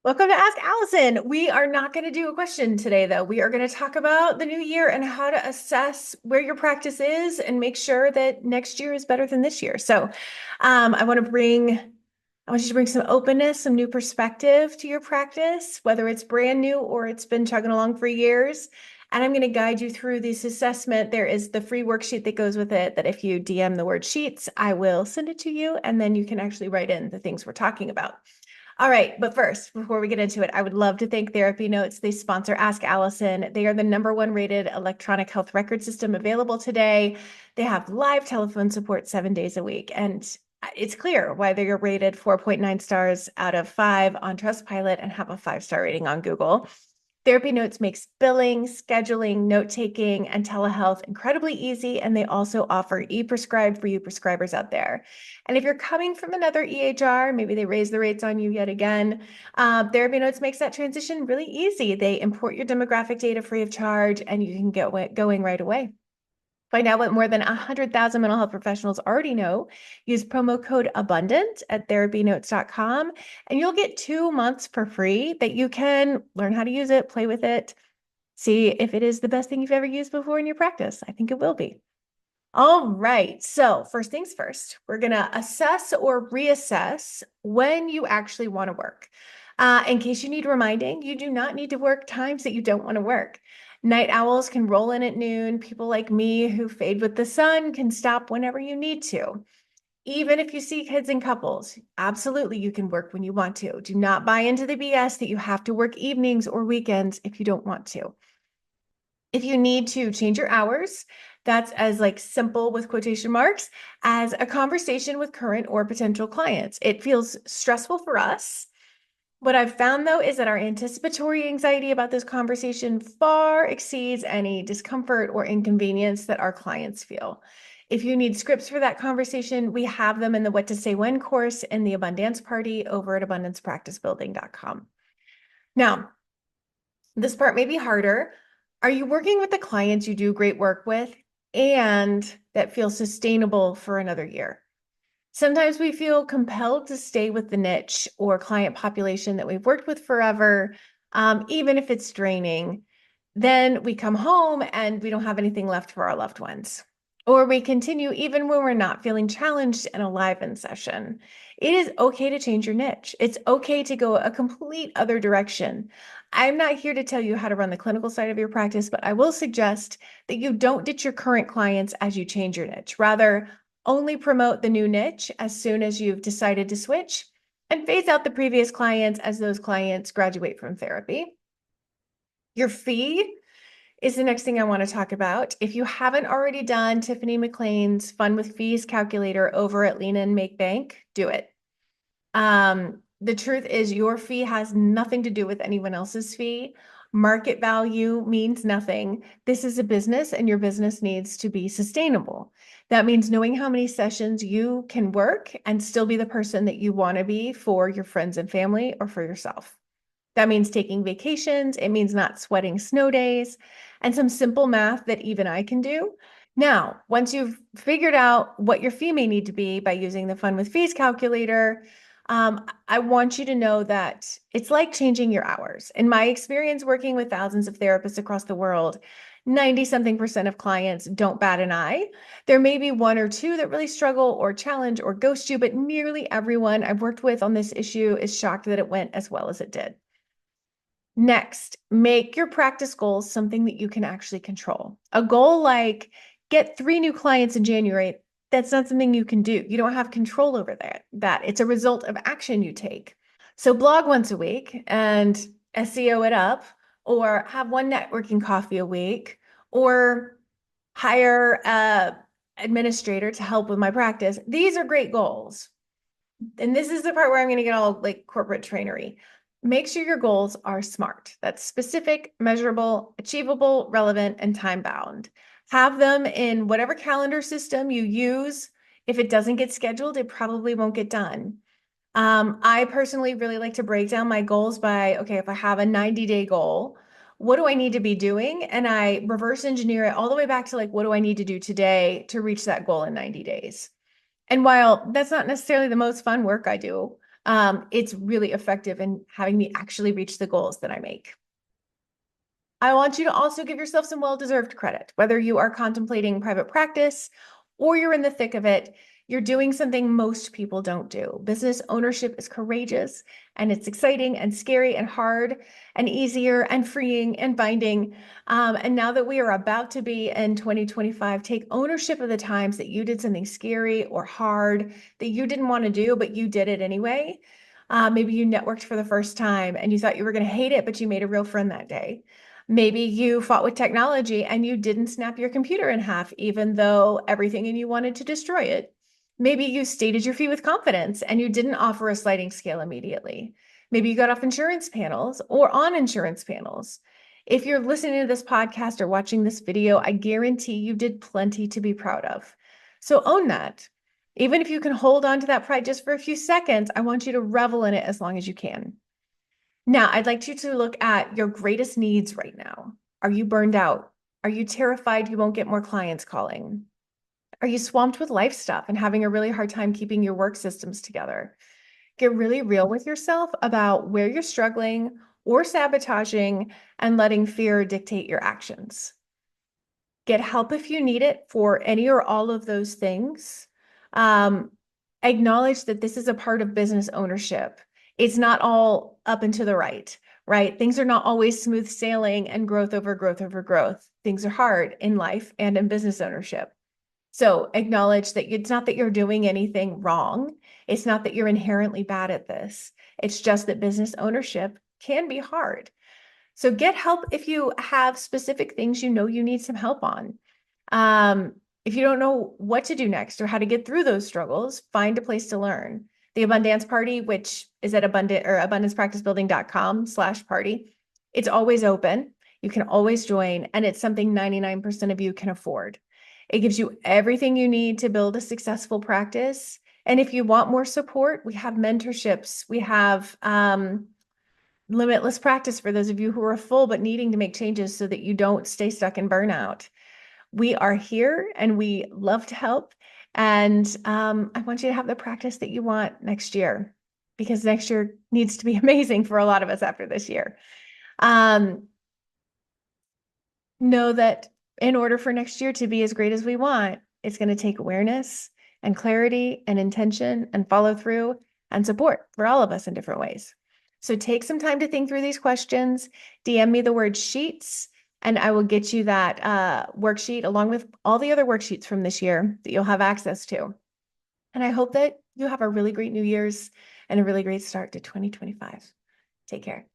Welcome to Ask Allison. We are not going to do a question today, though. We are going to talk about the new year and how to assess where your practice is and make sure that next year is better than this year. I want you to bring some openness, some new perspective to your practice, whether it's brand new or it's been chugging along for years. And I'm going to guide you through this assessment. There is the free worksheet that goes with it that if you DM the word sheets, I will send it to you, and then you can actually write in the things we're talking about. All right, but first, before we get into it, I would love to thank Therapy Notes. They sponsor Ask Allison. They are the #1 rated electronic health record system available today. They have live telephone support 7 days a week, and it's clear why they're rated 4.9 stars out of 5 on Trustpilot and have a 5-star rating on Google. Therapy Notes makes billing, scheduling, note-taking, and telehealth incredibly easy, and they also offer e-prescribe for you prescribers out there. And if you're coming from another EHR, maybe they raise the rates on you yet again, Therapy Notes makes that transition really easy. They import your demographic data free of charge, and you can get going right away. Find out what more than 100,000 mental health professionals already know. Use promo code ABUNDANT at therapynotes.com, and you'll get 2 months for free that you can learn how to use it, play with it, see if it is the best thing you've ever used before in your practice. I think it will be. All right. So first things first, we're going to assess or reassess when you actually want to work. In case you need reminding, you do not need to work times that you don't want to work. Night owls can roll in at noon. People like me who fade with the sun can stop whenever you need to. Even if you see kids in couples, absolutely you can work when you want to. Do not buy into the BS that you have to work evenings or weekends if you don't want to. If you need to change your hours, that's as like simple with quotation marks as a conversation with current or potential clients. It feels stressful for us. What I've found though is that our anticipatory anxiety about this conversation far exceeds any discomfort or inconvenience that our clients feel. If you need scripts for that conversation, we have them in the What to Say When course in the Abundance Party over at abundancepracticebuilding.com. Now, this part may be harder. Are you working with the clients you do great work with and that feel sustainable for another year? Sometimes we feel compelled to stay with the niche or client population that we've worked with forever, even if it's draining. Then we come home and we don't have anything left for our loved ones. Or we continue even when we're not feeling challenged and alive in session. It is okay to change your niche. It's okay to go a complete other direction. I'm not here to tell you how to run the clinical side of your practice, but I will suggest that you don't ditch your current clients as you change your niche. Rather, only promote the new niche as soon as you've decided to switch and phase out the previous clients as those clients graduate from therapy. Your fee is the next thing I want to talk about. If you haven't already done Tiffany McLean's Fun with Fees calculator over at Lean and Make Bank, do it. The truth is your fee has nothing to do with anyone else's fee. Market value means nothing. This is a business and your business needs to be sustainable. That means knowing how many sessions you can work and still be the person that you want to be for your friends and family or for yourself. That means taking vacations. It means not sweating snow days and some simple math that even I can do. Now, once you've figured out what your fee may need to be by using the Fun with Fees calculator, I want you to know that it's like changing your hours. In my experience working with thousands of therapists across the world, 90-something% of clients don't bat an eye. There may be one or two that really struggle or challenge or ghost you, but nearly everyone I've worked with on this issue is shocked that it went as well as it did. Next, make your practice goals something that you can actually control. A goal like get 3 new clients in January, that's not something you can do. You don't have control over that. It's a result of action you take. So blog once a week and SEO it up, or have one networking coffee a week, or hire a administrator to help with my practice. These are great goals. And this is the part where I'm going to get all like corporate trainery. Make sure your goals are SMART. That's specific, measurable, achievable, relevant, and time bound. Have them in whatever calendar system you use. If it doesn't get scheduled, it probably won't get done. I personally really like to break down my goals by, okay, if I have a 90-day goal, what do I need to be doing? And I reverse engineer it all the way back to like, what do I need to do today to reach that goal in 90 days? And while that's not necessarily the most fun work I do, It's really effective in having me actually reach the goals that I make. I want you to also give yourself some well-deserved credit, whether you are contemplating private practice or you're in the thick of it. You're doing something most people don't do. Business ownership is courageous and it's exciting and scary and hard and easier and freeing and binding. And now that we are about to be in 2025, take ownership of the times that you did something scary or hard that you didn't want to do, but you did it anyway. Maybe you networked for the first time and you thought you were going to hate it, but you made a real friend that day. Maybe you fought with technology and you didn't snap your computer in half, even though everything in you wanted to destroy it. Maybe you stated your fee with confidence and you didn't offer a sliding scale immediately. Maybe you got off insurance panels or on insurance panels. If you're listening to this podcast or watching this video, I guarantee you did plenty to be proud of. So own that. Even if you can hold on to that pride just for a few seconds, I want you to revel in it as long as you can. Now, I'd like you to look at your greatest needs right now. Are you burned out? Are you terrified you won't get more clients calling? Are you swamped with life stuff and having a really hard time keeping your work systems together? Get really real with yourself about where you're struggling or sabotaging and letting fear dictate your actions. Get help if you need it for any or all of those things. Um, Acknowledge that this is a part of business ownership. It's not all up and to the right? Things are not always smooth sailing and growth over growth over growth. Things are hard in life and in business ownership. So acknowledge that it's not that you're doing anything wrong. It's not that you're inherently bad at this. It's just that business ownership can be hard. So get help if you have specific things you know you need some help on. If you don't know what to do next or how to get through those struggles, find a place to learn. The Abundance Party, which is at abundancepracticebuilding.com/party. It's always open. You can always join, and it's something 99% of you can afford. It gives you everything you need to build a successful practice. And if you want more support, we have mentorships. We have limitless practice for those of you who are full but needing to make changes so that you don't stay stuck in burnout. We are here and we love to help. And I want you to have the practice that you want next year, because next year needs to be amazing for a lot of us after this year. Know that in order for next year to be as great as we want, it's going to take awareness and clarity and intention and follow through and support for all of us in different ways. So take some time to think through these questions. DM me the word sheets, and I will get you that worksheet along with all the other worksheets from this year that you'll have access to. And I hope that you have a really great New Year's and a really great start to 2025. Take care.